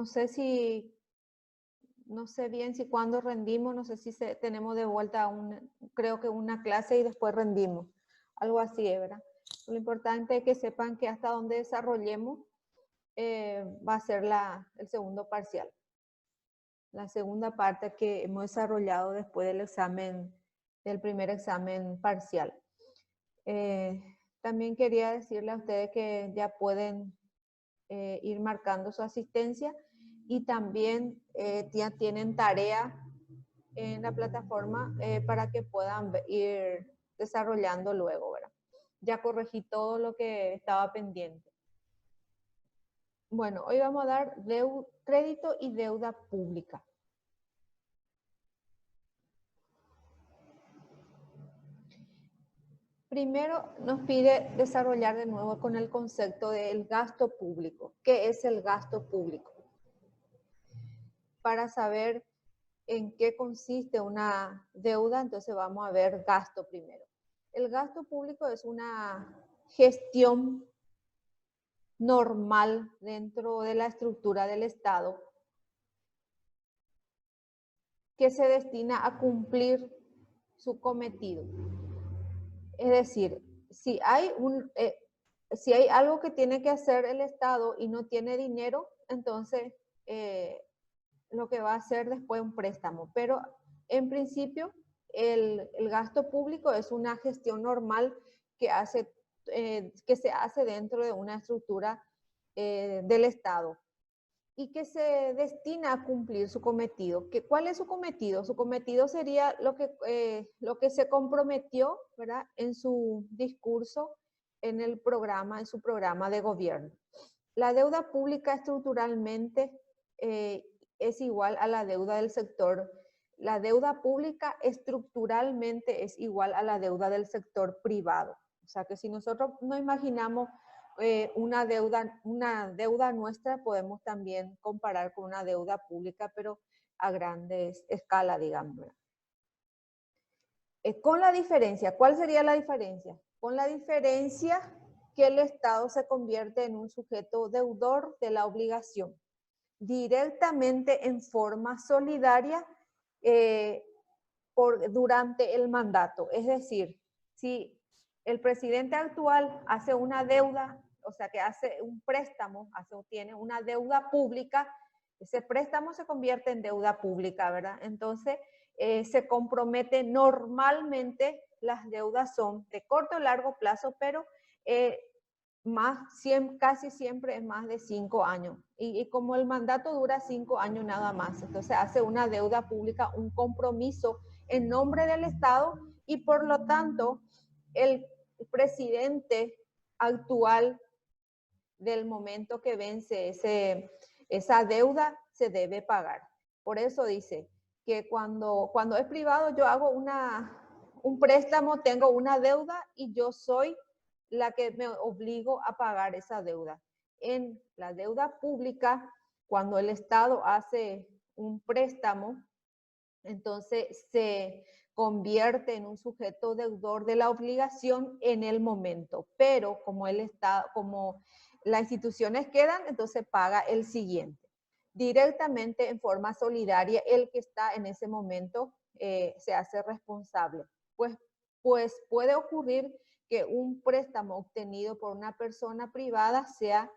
No sé si, no sé bien si cuando rendimos, no sé si tenemos de vuelta creo que una clase y después rendimos. Algo así, ¿verdad? Lo importante es que sepan que hasta donde desarrollemos va a ser el segundo parcial. La segunda parte que hemos desarrollado después del examen, del primer examen parcial. También quería decirle a ustedes que ya pueden ir marcando su asistencia y también ya tienen tarea en la plataforma para que puedan ir desarrollando luego, ¿verdad? Ya corregí todo lo que estaba pendiente. Bueno, hoy vamos a dar crédito y deuda pública. Primero nos pide desarrollar de nuevo con el concepto del gasto público. ¿Qué es el gasto público? Para saber en qué consiste una deuda, entonces vamos a ver gasto primero. El gasto público es una gestión normal dentro de la estructura del Estado que se destina a cumplir su cometido. Es decir, si hay algo que tiene que hacer el Estado y no tiene dinero, entonces lo que va a hacer después un préstamo. Pero en principio, el gasto público es una gestión normal que se hace dentro de una estructura del Estado y que se destina a cumplir su cometido. ¿Cuál es su cometido? Su cometido sería lo que se comprometió, ¿verdad?, en su discurso, en su programa de gobierno. La deuda pública estructuralmente es igual a la deuda del sector. La deuda pública estructuralmente es igual a la deuda del sector privado. O sea que si nosotros no imaginamos una deuda nuestra, podemos también comparar con una deuda pública, pero a grandes escala, digamos. Con la diferencia, ¿cuál sería la diferencia? Con la diferencia que el Estado se convierte en un sujeto deudor de la obligación, directamente en forma solidaria durante el mandato. Es decir, si el presidente actual hace una deuda, o sea, que hace un préstamo, tiene una deuda pública, ese préstamo se convierte en deuda pública, ¿verdad? Entonces, se compromete normalmente, las deudas son de corto o largo plazo, pero casi siempre es más de 5 años. Y como el mandato dura 5 años nada más, entonces hace una deuda pública, un compromiso en nombre del Estado y por lo tanto el presidente actual del momento que vence esa deuda se debe pagar. Por eso dice que cuando es privado yo hago un préstamo, tengo una deuda y yo soy la que me obligo a pagar esa deuda. En la deuda pública, cuando el Estado hace un préstamo, entonces se convierte en un sujeto deudor de la obligación en el momento, pero como las instituciones quedan, entonces paga el siguiente. Directamente en forma solidaria, el que está en ese momento se hace responsable. Pues puede ocurrir que un préstamo obtenido por una persona privada sea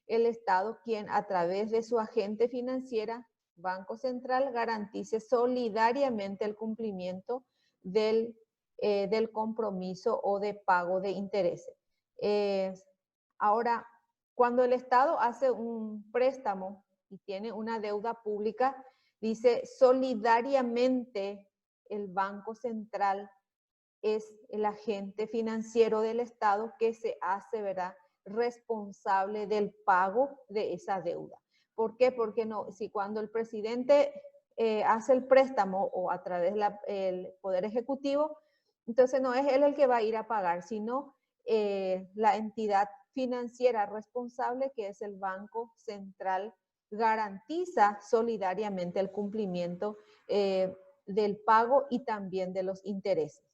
el Estado quien a través de su agente financiera, Banco Central, garantice solidariamente el cumplimiento del compromiso o de pago de intereses. Ahora, cuando el Estado hace un préstamo y tiene una deuda pública, dice solidariamente el Banco Central es el agente financiero del Estado que se hace, ¿verdad?, responsable del pago de esa deuda. ¿Por qué? Porque si cuando el presidente hace el préstamo o a través del Poder Ejecutivo, entonces no es él el que va a ir a pagar, sino la entidad financiera responsable, que es el Banco Central, garantiza solidariamente el cumplimiento del pago y también de los intereses.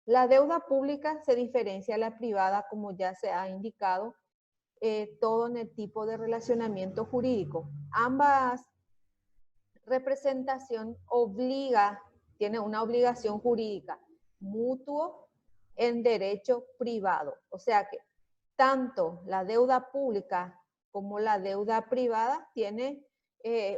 La deuda pública se diferencia de la privada, como ya se ha indicado, todo en el tipo de relacionamiento jurídico. Ambas representación tiene una obligación jurídica mutuo en derecho privado. O sea que tanto la deuda pública como la deuda privada tiene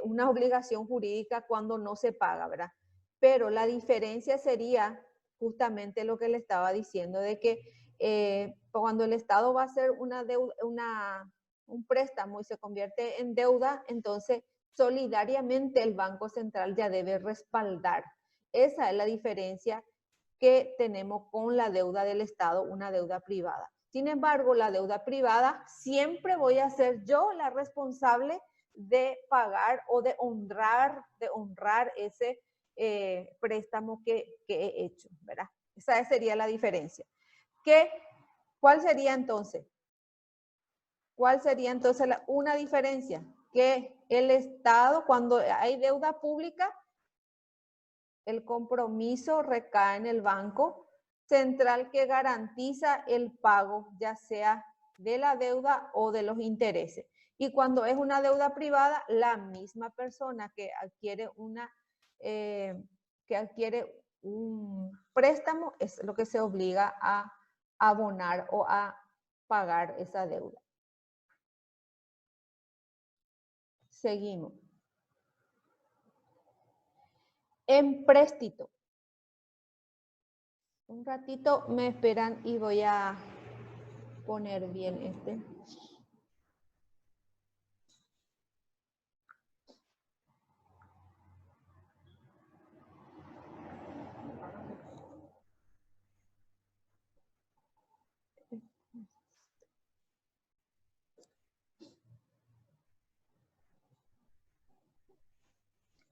una obligación jurídica cuando no se paga, ¿verdad? Pero la diferencia sería justamente lo que le estaba diciendo, de que cuando el Estado va a hacer un préstamo y se convierte en deuda, entonces solidariamente el Banco Central ya debe respaldar. Esa es la diferencia que tenemos con la deuda del Estado, una deuda privada. Sin embargo, la deuda privada siempre voy a ser yo la responsable de pagar o de honrar ese préstamo que he hecho, ¿verdad? Esa sería la diferencia. ¿Cuál sería entonces? ¿Cuál sería entonces una diferencia? Que el Estado, cuando hay deuda pública, el compromiso recae en el Banco Central que garantiza el pago, ya sea de la deuda o de los intereses. Y cuando es una deuda privada, la misma persona que adquiere un préstamo es lo que se obliga a abonar o a pagar esa deuda. Seguimos. Empréstito. Un ratito me esperan y voy a poner bien este.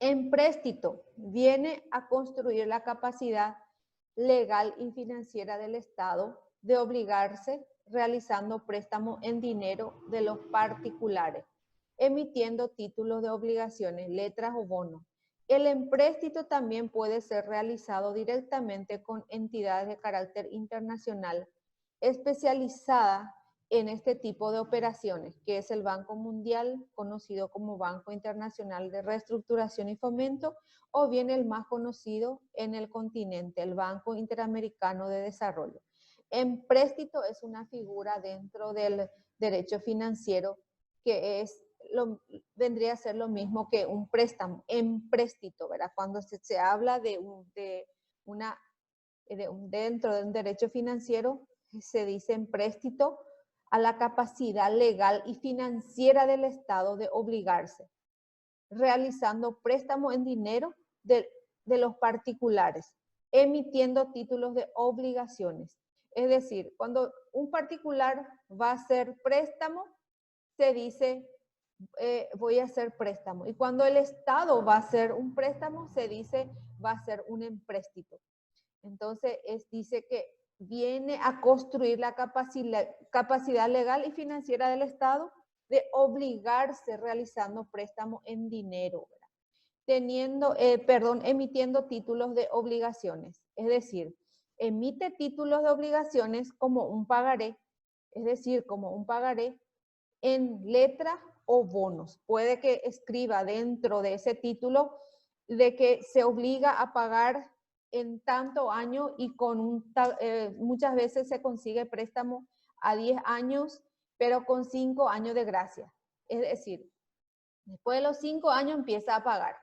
Empréstito viene a construir la capacidad legal y financiera del Estado de obligarse realizando préstamos en dinero de los particulares, emitiendo títulos de obligaciones, letras o bonos. El empréstito también puede ser realizado directamente con entidades de carácter internacional especializadas en este tipo de operaciones, que es el Banco Mundial, conocido como Banco Internacional de Reestructuración y Fomento, o bien el más conocido en el continente, el Banco Interamericano de Desarrollo. Empréstito es una figura dentro del derecho financiero que vendría a ser lo mismo que un préstamo, empréstito, ¿verdad? Cuando se habla dentro de un derecho financiero, se dice empréstito a la capacidad legal y financiera del Estado de obligarse, realizando préstamos en dinero de los particulares, emitiendo títulos de obligaciones. Es decir, cuando un particular va a hacer préstamo, se dice voy a hacer préstamo. Y cuando el Estado va a hacer un préstamo, se dice va a ser un empréstito. Entonces, dice que viene a construir la capacidad legal y financiera del Estado de obligarse realizando préstamos en dinero, emitiendo títulos de obligaciones. Es decir, emite títulos de obligaciones como un pagaré, es decir, como un pagaré en letra o bonos. Puede que escriba dentro de ese título de que se obliga a pagar en tanto año y muchas veces se consigue préstamo a 10 años, pero con 5 años de gracia. Es decir, después de los 5 años empieza a pagar.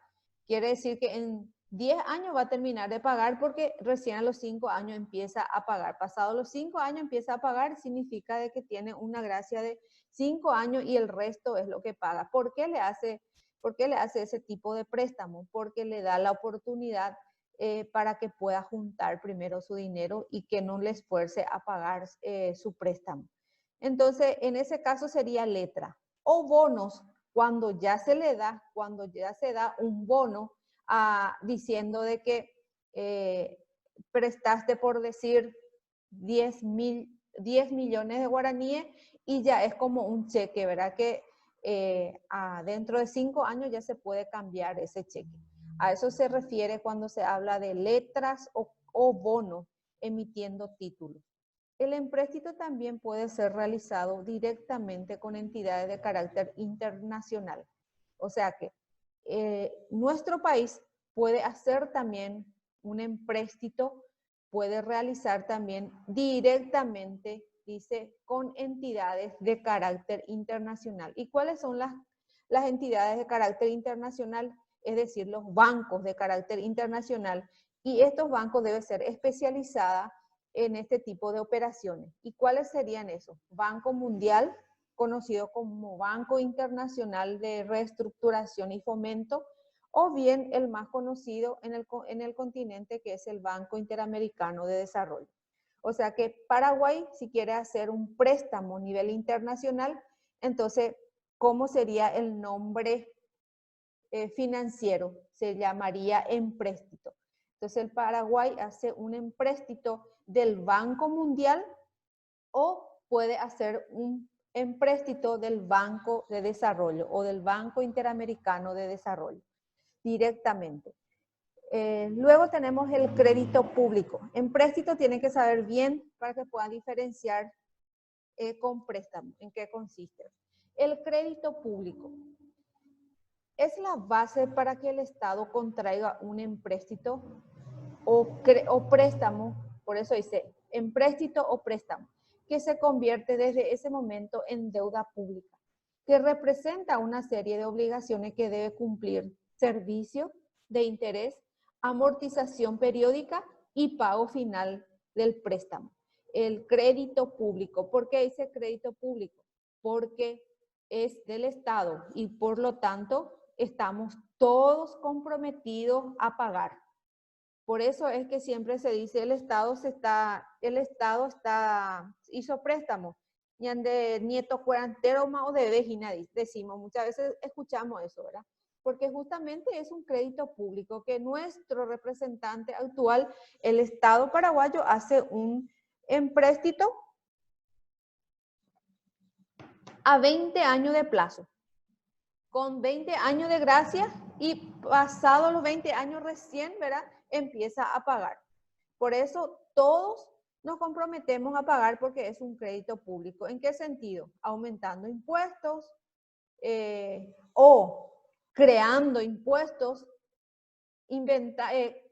Quiere decir que en 10 años va a terminar de pagar porque recién a los 5 años empieza a pagar. Pasado los 5 años empieza a pagar, significa de que tiene una gracia de 5 años y el resto es lo que paga. ¿Por qué le hace ese tipo de préstamo? Porque le da la oportunidad para que pueda juntar primero su dinero y que no le esfuerce a pagar su préstamo. Entonces, en ese caso sería letra o bonos, cuando ya se da un bono diciendo de que prestaste, por decir, 10 millones de guaraníes y ya es como un cheque, ¿verdad? Que dentro de 5 años ya se puede cambiar ese cheque. A eso se refiere cuando se habla de letras o bonos emitiendo títulos. El empréstito también puede ser realizado directamente con entidades de carácter internacional. O sea que nuestro país puede hacer también un empréstito, puede realizar también directamente, dice, con entidades de carácter internacional. ¿Y cuáles son las entidades de carácter internacional? Es decir, los bancos de carácter internacional. Y estos bancos deben ser especializados en este tipo de operaciones. ¿Y cuáles serían esos? Banco Mundial, conocido como Banco Internacional de Reestructuración y Fomento, o bien el más conocido en el continente, que es el Banco Interamericano de Desarrollo. O sea que Paraguay, si quiere hacer un préstamo a nivel internacional, entonces, ¿cómo sería el nombre financiero? Se llamaría empréstito. Entonces, el Paraguay hace un empréstito del Banco Mundial o puede hacer un empréstito del Banco de Desarrollo o del Banco Interamericano de Desarrollo directamente. Luego tenemos el crédito público. Empréstito tienen que saber bien para que puedan diferenciar con préstamo. ¿En qué consiste? El crédito público es la base para que el Estado contraiga un empréstito o préstamo, por eso dice empréstito o préstamo, que se convierte desde ese momento en deuda pública, que representa una serie de obligaciones que debe cumplir: servicio de interés, amortización periódica y pago final del préstamo. El crédito público. ¿Por qué dice crédito público? Porque es del Estado y por lo tanto estamos todos comprometidos a pagar. Por eso es que siempre se dice el Estado hizo préstamo. Ñande nieto cuarentero o de vejina, decimos, muchas veces escuchamos eso, ¿verdad? Porque justamente es un crédito público que nuestro representante actual, el Estado paraguayo, hace un empréstito a 20 años de plazo, con 20 años de gracia, y pasados los 20 años recién, ¿verdad?, empieza a pagar. Por eso todos nos comprometemos a pagar, porque es un crédito público. ¿En qué sentido? Aumentando impuestos o creando impuestos,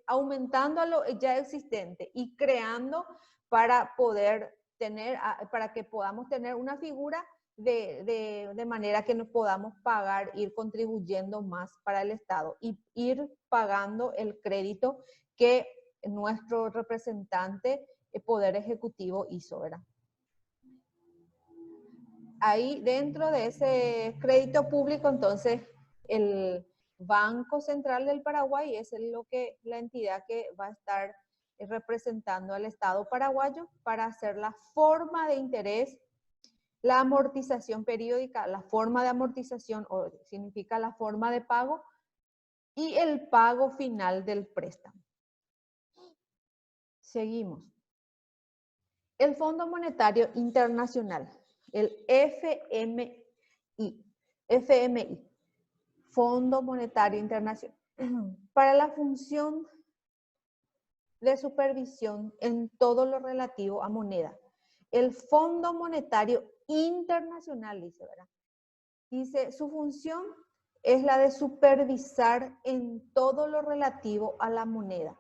aumentando lo ya existente y creando para poder tener, para que podamos tener una figura de manera que nos podamos pagar, ir contribuyendo más para el Estado y ir pagando el crédito que nuestro representante, el Poder Ejecutivo, hizo, ¿verdad? Ahí dentro de ese crédito público, entonces, el Banco Central del Paraguay es la entidad que va a estar representando al Estado paraguayo para hacer la forma de interés, la amortización periódica, la forma de amortización, o significa la forma de pago, y el pago final del préstamo. Seguimos. El Fondo Monetario Internacional, el FMI, Fondo Monetario Internacional, para la función de supervisión en todo lo relativo a moneda. El Fondo Monetario Internacional, dice, ¿verdad? Dice, su función es la de supervisar en todo lo relativo a la moneda,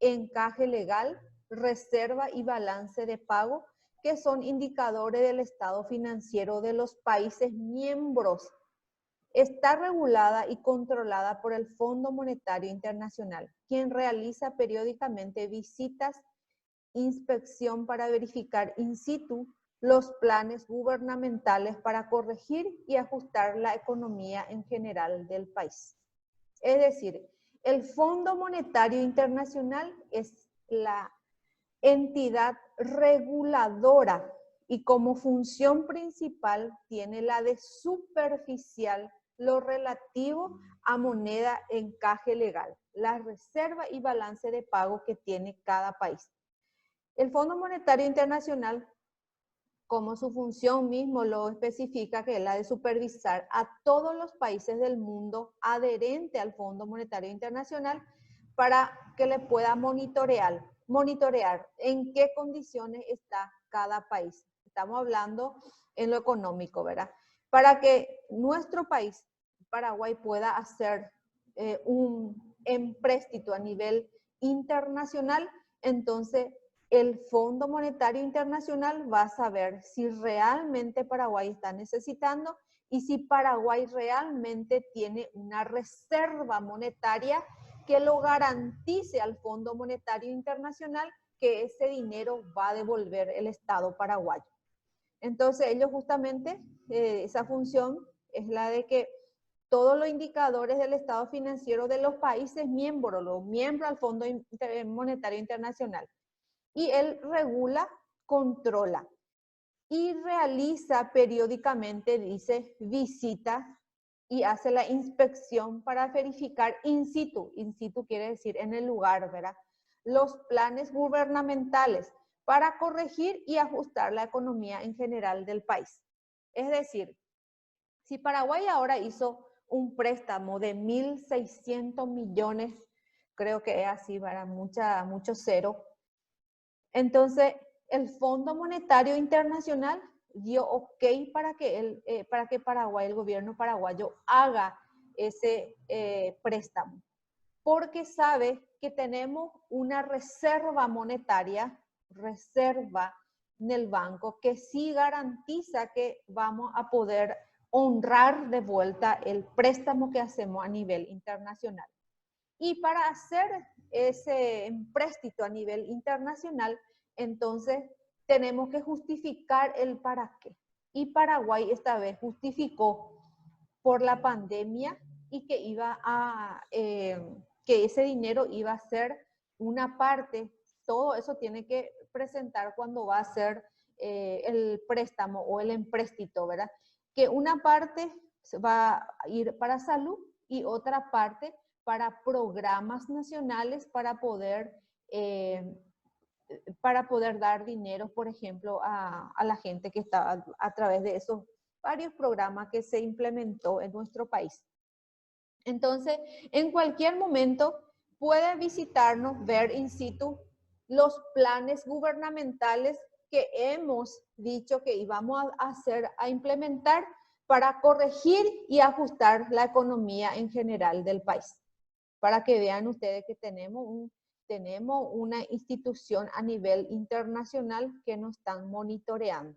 encaje legal, reserva y balance de pago, que son indicadores del estado financiero de los países miembros. Está regulada y controlada por el Fondo Monetario Internacional, quien realiza periódicamente visitas, inspección para verificar in situ los planes gubernamentales para corregir y ajustar la economía en general del país. Es decir, el Fondo Monetario Internacional es la entidad reguladora y como función principal tiene la de superficiar lo relativo a moneda, encaje legal, la reserva y balance de pago que tiene cada país. El Fondo Monetario Internacional, como su función mismo lo especifica, que es la de supervisar a todos los países del mundo adherente al Fondo Monetario Internacional para que le pueda monitorear en qué condiciones está cada país. Estamos hablando en lo económico, ¿verdad? Para que nuestro país, Paraguay, pueda hacer un empréstito a nivel internacional, entonces el Fondo Monetario Internacional va a saber si realmente Paraguay está necesitando y si Paraguay realmente tiene una reserva monetaria que lo garantice al Fondo Monetario Internacional que ese dinero va a devolver el Estado paraguayo. Entonces ellos justamente, esa función es la de que todos los indicadores del estado financiero de los países miembros, los miembros al Fondo Monetario Internacional, y él regula, controla y realiza periódicamente, dice, visitas y hace la inspección para verificar in situ quiere decir en el lugar, ¿verdad? Los planes gubernamentales para corregir y ajustar la economía en general del país. Es decir, si Paraguay ahora hizo un préstamo de 1.600 millones, creo que es así, para mucho cero, entonces el Fondo Monetario Internacional dio ok para que Paraguay, el gobierno paraguayo, haga ese préstamo, porque sabe que tenemos una reserva monetaria, reserva en el banco, que sí garantiza que vamos a poder honrar de vuelta el préstamo que hacemos a nivel internacional. Y para hacer ese empréstito a nivel internacional, entonces tenemos que justificar el para qué. Y Paraguay esta vez justificó por la pandemia y que que ese dinero iba a ser una parte, todo eso tiene que presentar cuando va a ser el préstamo o el empréstito, ¿verdad? Que una parte va a ir para salud y otra parte para programas nacionales para poder dar dinero, por ejemplo, a la gente que está a través de esos varios programas que se implementó en nuestro país. Entonces, en cualquier momento puede visitarnos, ver in situ los planes gubernamentales que hemos dicho que íbamos a implementar para corregir y ajustar la economía en general del país. Para que vean ustedes que tenemos una institución a nivel internacional que nos están monitoreando.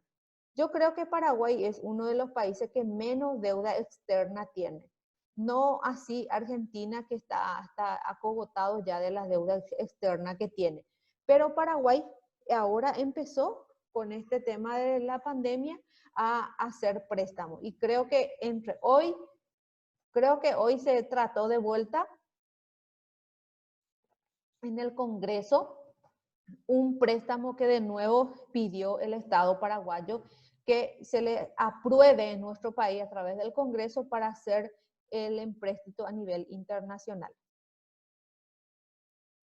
Yo creo que Paraguay es uno de los países que menos deuda externa tiene. No así Argentina, que está acogotado ya de la deuda externa que tiene. Pero Paraguay ahora empezó con este tema de la pandemia a hacer préstamos. Y creo que hoy se trató de vuelta en el Congreso un préstamo que de nuevo pidió el Estado paraguayo que se le apruebe en nuestro país a través del Congreso para hacer el empréstito a nivel internacional.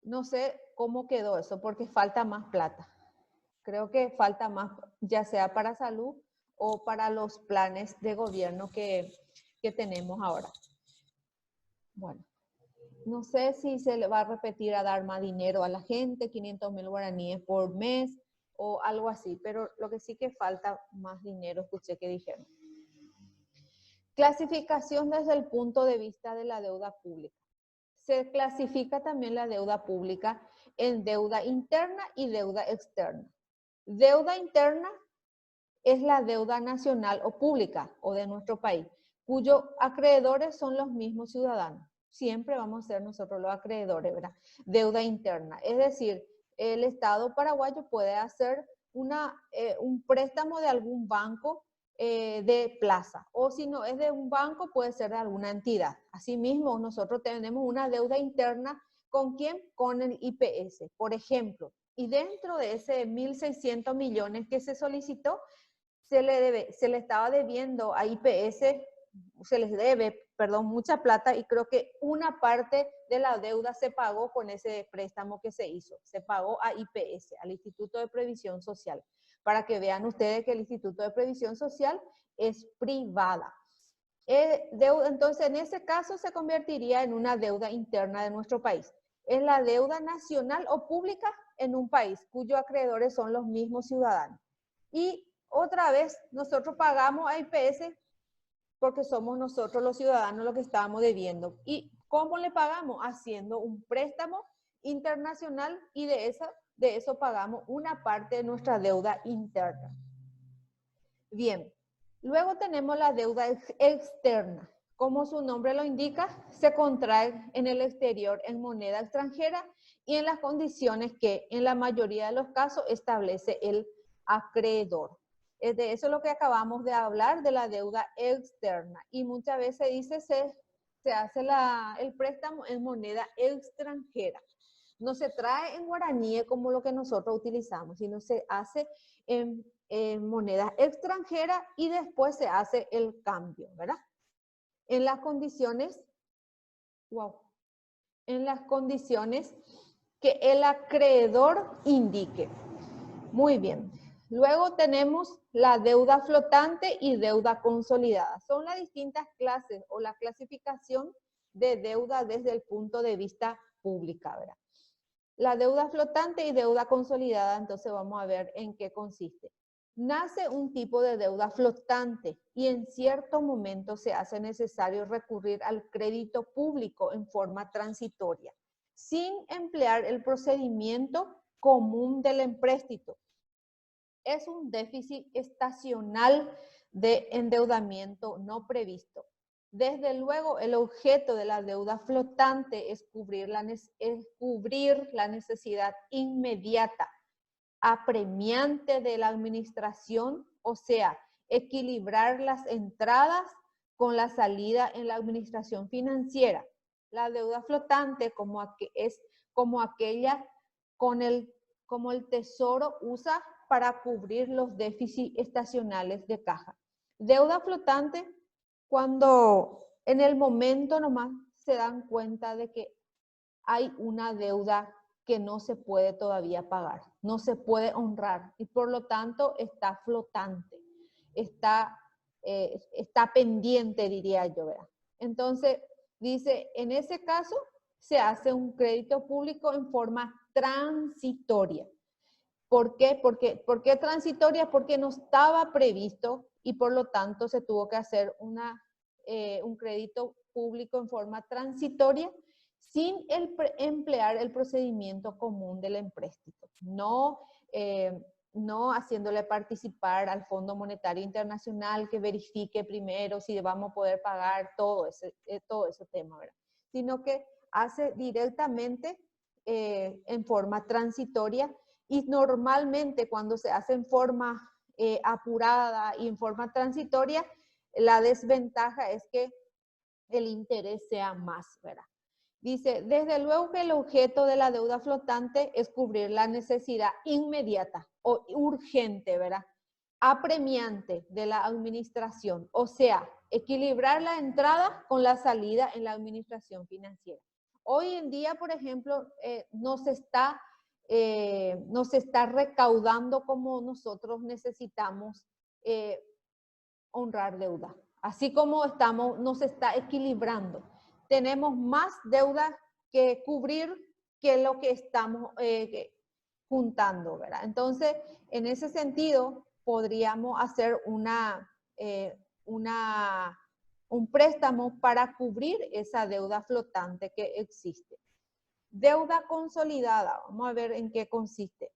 No sé cómo quedó eso porque falta más plata. Creo que falta más, ya sea para salud o para los planes de gobierno que tenemos ahora. Bueno. No sé si se le va a repetir a dar más dinero a la gente, 500.000 guaraníes por mes o algo así, pero lo que sí que falta más dinero, escuché que dijeron. Clasificación desde el punto de vista de la deuda pública. Se clasifica también la deuda pública en deuda interna y deuda externa. Deuda interna es la deuda nacional o pública o de nuestro país, cuyos acreedores son los mismos ciudadanos. Siempre vamos a ser nosotros los acreedores, ¿verdad? Deuda interna. Es decir, el Estado paraguayo puede hacer un préstamo de algún banco de plaza, o si no es de un banco, puede ser de alguna entidad. Asimismo, nosotros tenemos una deuda interna, ¿con quién? Con el IPS, por ejemplo. Y dentro de ese 1.600 millones que se solicitó, se le estaba debiendo a IPS, se les debe, perdón, mucha plata, y creo que una parte de la deuda se pagó con ese préstamo que se hizo. Se pagó a IPS, al Instituto de Previsión Social, para que vean ustedes que el Instituto de Previsión Social es privada. Entonces, en ese caso se convertiría en una deuda interna de nuestro país. Es la deuda nacional o pública en un país cuyos acreedores son los mismos ciudadanos. Y otra vez, nosotros pagamos a IPS porque somos nosotros los ciudadanos los que estábamos debiendo. ¿Y cómo le pagamos? Haciendo un préstamo internacional y de eso pagamos una parte de nuestra deuda interna. Bien, luego tenemos la deuda externa. Como su nombre lo indica, se contrae en el exterior en moneda extranjera y en las condiciones que en la mayoría de los casos establece el acreedor. Es de eso lo que acabamos de hablar, de la deuda externa. Y muchas veces se dice se hace el préstamo en moneda extranjera. No se trae en guaraní como lo que nosotros utilizamos, sino se hace en moneda extranjera y después se hace el cambio, ¿verdad? En las condiciones, en las condiciones que el acreedor indique. Muy bien. Luego tenemos la deuda flotante y deuda consolidada. Son las distintas clases o la clasificación de deuda desde el punto de vista público, ¿verdad? La deuda flotante y deuda consolidada, entonces vamos a ver en qué consiste. Nace un tipo de deuda flotante y en cierto momento se hace necesario recurrir al crédito público en forma transitoria, sin emplear el procedimiento común del empréstito. Es un déficit estacional de endeudamiento no previsto. Desde luego, el objeto de la deuda flotante es cubrir la necesidad inmediata, apremiante de la administración, o sea, equilibrar las entradas con la salida en la administración financiera. La deuda flotante es como aquella como el Tesoro usa para cubrir los déficits estacionales de caja. Deuda flotante cuando en el momento nomás se dan cuenta de que hay una deuda que no se puede todavía pagar, no se puede honrar y por lo tanto está flotante, está pendiente, diría yo, ¿verdad? Entonces, dice, en ese caso se hace un crédito público en forma transitoria. ¿Por qué? ¿Por qué transitoria? Porque no estaba previsto y por lo tanto se tuvo que hacer un crédito público en forma transitoria sin emplear el procedimiento común del empréstito. No haciéndole participar al Fondo Monetario Internacional que verifique primero si vamos a poder pagar todo ese tema, ¿verdad? Sino que hace directamente en forma transitoria. Y normalmente cuando se hace en forma apurada y en forma transitoria, la desventaja es que el interés sea más, ¿verdad? Dice, desde luego que el objeto de la deuda flotante es cubrir la necesidad inmediata o urgente, ¿verdad? Apremiante de la administración, o sea, equilibrar la entrada con la salida en la administración financiera. Hoy en día, por ejemplo, no se está recaudando como nosotros necesitamos honrar deuda. Así como nos está equilibrando. Tenemos más deuda que cubrir que lo que estamos juntando, ¿verdad? Entonces, en ese sentido, podríamos hacer un préstamo para cubrir esa deuda flotante que existe. Deuda consolidada, vamos a ver en qué consiste.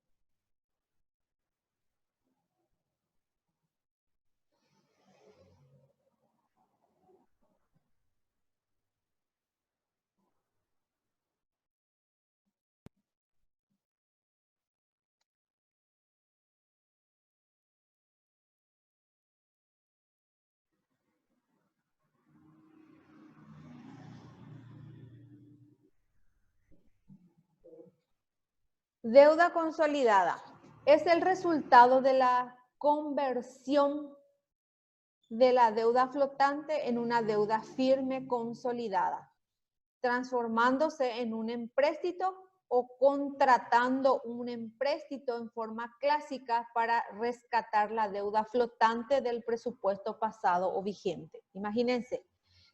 Deuda consolidada es el resultado de la conversión de la deuda flotante en una deuda firme consolidada, transformándose en un empréstito o contratando un empréstito en forma clásica para rescatar la deuda flotante del presupuesto pasado o vigente. Imagínense,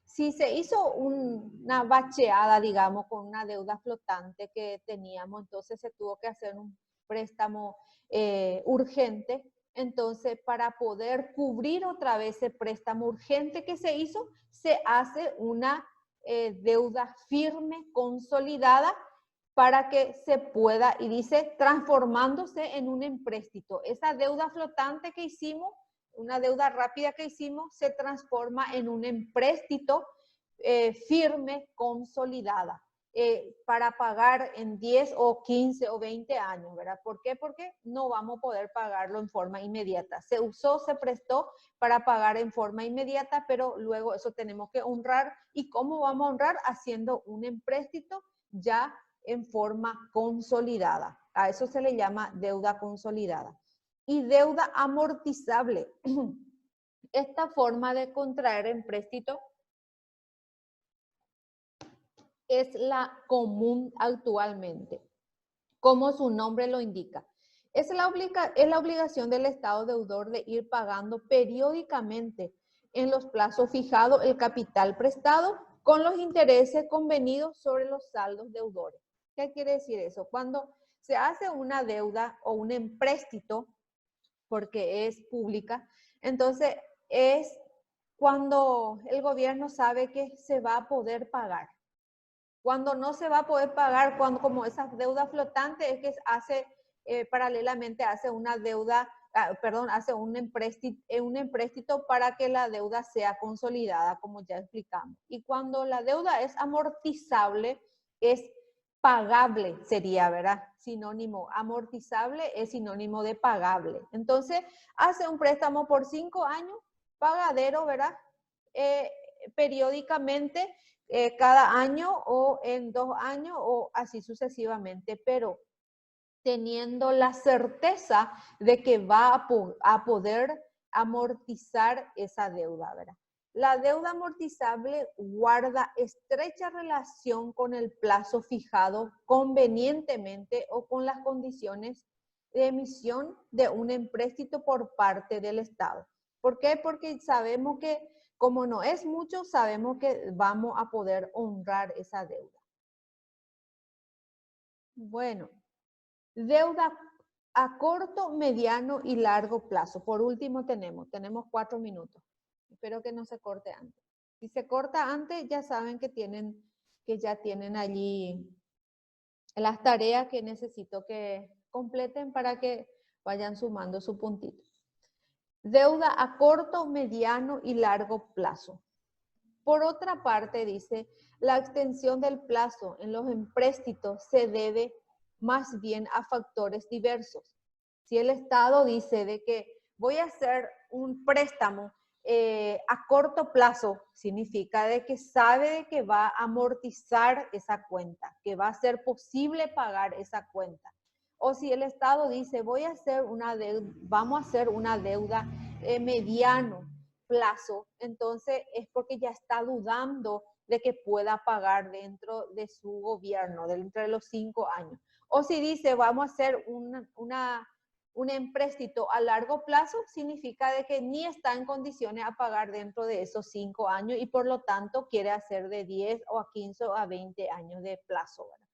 si se hizo una bacheada, digamos, con una deuda flotante que teníamos, entonces se tuvo que hacer un préstamo urgente, Entonces, para poder cubrir otra vez ese préstamo urgente que se hizo, se hace una deuda firme, consolidada, para que se pueda, y dice, transformándose en un empréstito. Esa deuda flotante que hicimos, una deuda rápida que hicimos, se transforma en un empréstito firme, consolidada, para pagar en 10 o 15 o 20 años, ¿verdad? ¿Por qué? Porque no vamos a poder pagarlo en forma inmediata. Se usó, se prestó para pagar en forma inmediata, pero luego eso tenemos que honrar. ¿Y cómo vamos a honrar? Haciendo un empréstito ya en forma consolidada. A eso se le llama deuda consolidada. Y deuda amortizable. Esta forma de contraer empréstito es la común actualmente, como su nombre lo indica. Es la obligación del Estado deudor de ir pagando periódicamente en los plazos fijados el capital prestado con los intereses convenidos sobre los saldos deudores. ¿Qué quiere decir eso? Cuando se hace una deuda o un empréstito, porque es pública, entonces es cuando el gobierno sabe que se va a poder pagar. Cuando no se va a poder pagar, cuando como esa deuda flotante, es que hace paralelamente hace una deuda, hace un empréstito para que la deuda sea consolidada, como ya explicamos. Y cuando la deuda es amortizable, es pagable, sería, ¿verdad? Sinónimo, amortizable es sinónimo de pagable. Entonces, hace un préstamo por 5 años, pagadero, ¿verdad? Periódicamente, cada año o en 2 años o así sucesivamente, pero teniendo la certeza de que va a poder amortizar esa deuda, ¿verdad? La deuda amortizable guarda estrecha relación con el plazo fijado convenientemente o con las condiciones de emisión de un empréstito por parte del Estado. ¿Por qué? Porque sabemos que como no es mucho, sabemos que vamos a poder honrar esa deuda. Bueno, deuda a corto, mediano y largo plazo. Por último tenemos 4 minutos. Espero que no se corte antes. Si se corta antes, ya saben que ya tienen allí las tareas que necesito que completen para que vayan sumando su puntito. Deuda a corto, mediano y largo plazo. Por otra parte, dice, la extensión del plazo en los empréstitos se debe más bien a factores diversos. Si el Estado dice de que voy a hacer un préstamo a corto plazo, significa de que sabe de que va a amortizar esa cuenta, que va a ser posible pagar esa cuenta. O si el Estado dice vamos a hacer una deuda mediano plazo, entonces es porque ya está dudando de que pueda pagar dentro de su gobierno, dentro de los 5 años. O si dice, vamos a hacer un empréstito a largo plazo, significa de que ni está en condiciones a pagar dentro de esos 5 años y por lo tanto quiere hacer de 10 o a 15 o a 20 años de plazo, ¿verdad?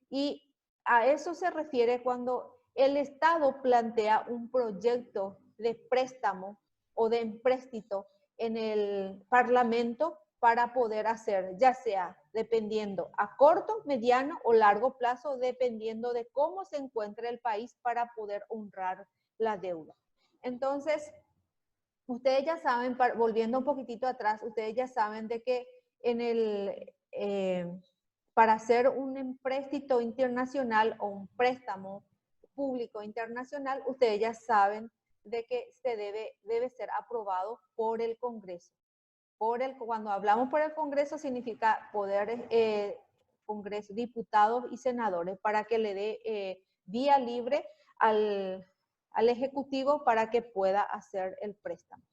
Y a eso se refiere cuando el Estado plantea un proyecto de préstamo o de empréstito en el Parlamento para poder hacer, ya sea dependiendo a corto, mediano o largo plazo, dependiendo de cómo se encuentre el país para poder honrar la deuda. Entonces, ustedes ya saben, volviendo un poquitito atrás, ustedes ya saben de que para hacer un empréstito internacional o un préstamo público internacional, ustedes ya saben de que debe ser aprobado por el Congreso. Cuando hablamos por el Congreso significa Congreso, diputados y senadores, para que le dé vía libre al Ejecutivo para que pueda hacer el préstamo.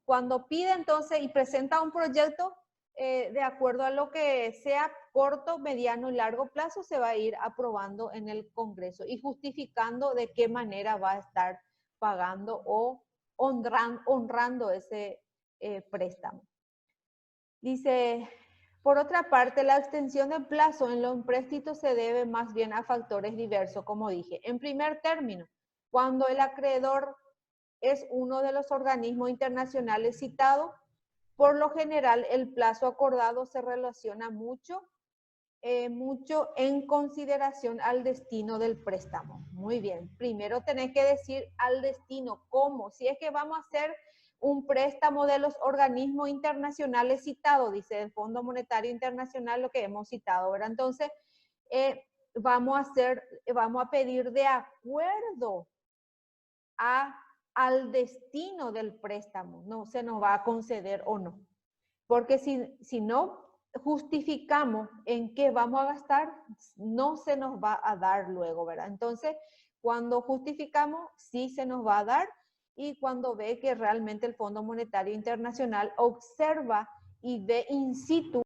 Cuando pide entonces y presenta un proyecto, de acuerdo a lo que sea corto, mediano y largo plazo, se va a ir aprobando en el Congreso y justificando de qué manera va a estar pagando o honrando ese préstamo. Dice, por otra parte, la extensión del plazo en los empréstitos se debe más bien a factores diversos, como dije. En primer término, cuando el acreedor es uno de los organismos internacionales citados. Por lo general, el plazo acordado se relaciona mucho en consideración al destino del préstamo. Muy bien, primero tenés que decir al destino, ¿cómo? Si es que vamos a hacer un préstamo de los organismos internacionales citados, dice el Fondo Monetario Internacional, lo que hemos citado, ¿verdad? Entonces, vamos a pedir de acuerdo al destino del préstamo, no se nos va a conceder o no. Porque si no justificamos en qué vamos a gastar, no se nos va a dar luego, ¿verdad? Entonces, cuando justificamos, sí se nos va a dar, y cuando ve que realmente el Fondo Monetario Internacional observa y ve in situ